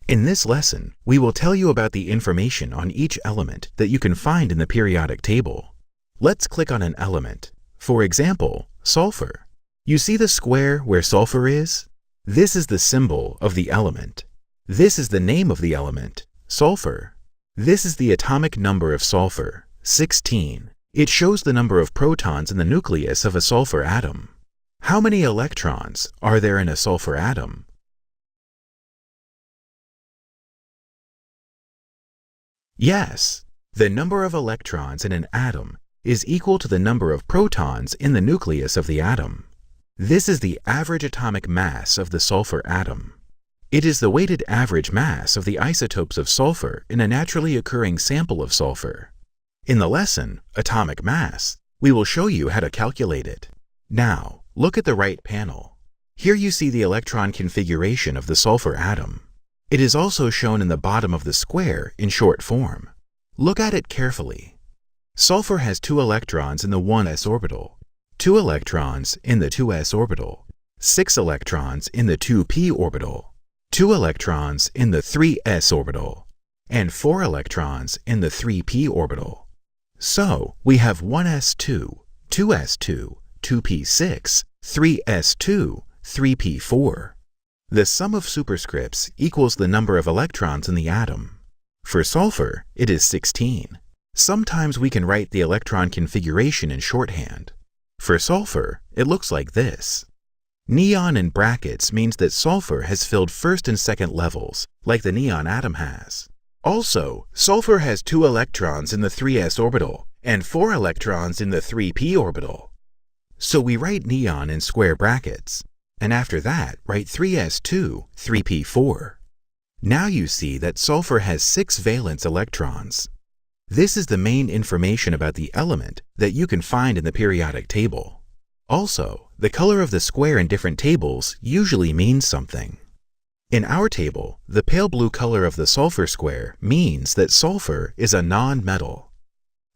In this lesson, we will tell you about the information on each element that you can find in the periodic table. Let's click on an element. For example, sulfur. You see the square where sulfur is? This is the symbol of the element. This is the name of the element, sulfur. This is the atomic number of sulfur, 16. It shows the number of protons in the nucleus of a sulfur atom. How many electrons are there in a sulfur atom? Yes, the number of electrons in an atom is equal to the number of protons in the nucleus of the atom. This is the average atomic mass of the sulfur atom. It is the weighted average mass of the isotopes of sulfur in a naturally occurring sample of sulfur. In the lesson, Atomic Mass, we will show you how to calculate it. Now, look at the right panel. Here you see the electron configuration of the sulfur atom. It is also shown in the bottom of the square in short form. Look at it carefully. Sulfur has 2 electrons in the 1s orbital, 2 electrons in the 2s orbital, 6 electrons in the 2p orbital, 2 electrons in the 3s orbital, and 4 electrons in the 3p orbital. So, we have 1s2, 2s2, 2p6, 3s2, 3p4. The sum of superscripts equals the number of electrons in the atom. For sulfur, it is 16. Sometimes we can write the electron configuration in shorthand. For sulfur, it looks like this. Neon in brackets means that sulfur has filled first and second levels, like the neon atom has. Also, sulfur has 2 electrons in the 3s orbital and 4 electrons in the 3p orbital. So we write neon in square brackets, and after that write 3s2, 3p4. Now you see that sulfur has 6 valence electrons. This is the main information about the element that you can find in the periodic table. Also, the color of the square in different tables usually means something. In our table, the pale blue color of the sulfur square means that sulfur is a non-metal.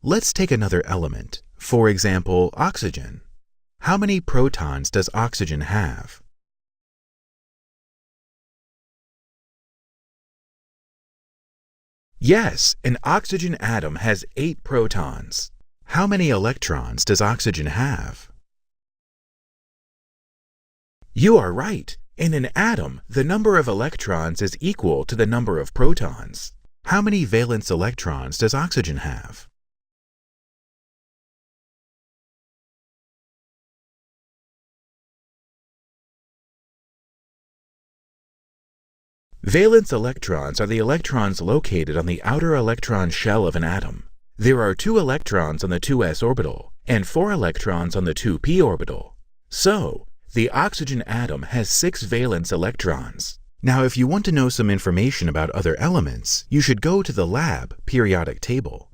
Let's take another element, for example, oxygen. How many protons does oxygen have? Yes, an oxygen atom has 8 protons. How many electrons does oxygen have? You are right. In an atom, the number of electrons is equal to the number of protons. How many valence electrons does oxygen have? Valence electrons are the electrons located on the outer electron shell of an atom. There are 2 electrons on the 2s orbital and 4 electrons on the 2p orbital. So, the oxygen atom has 6 valence electrons. Now, if you want to know some information about other elements, you should go to the lab periodic table.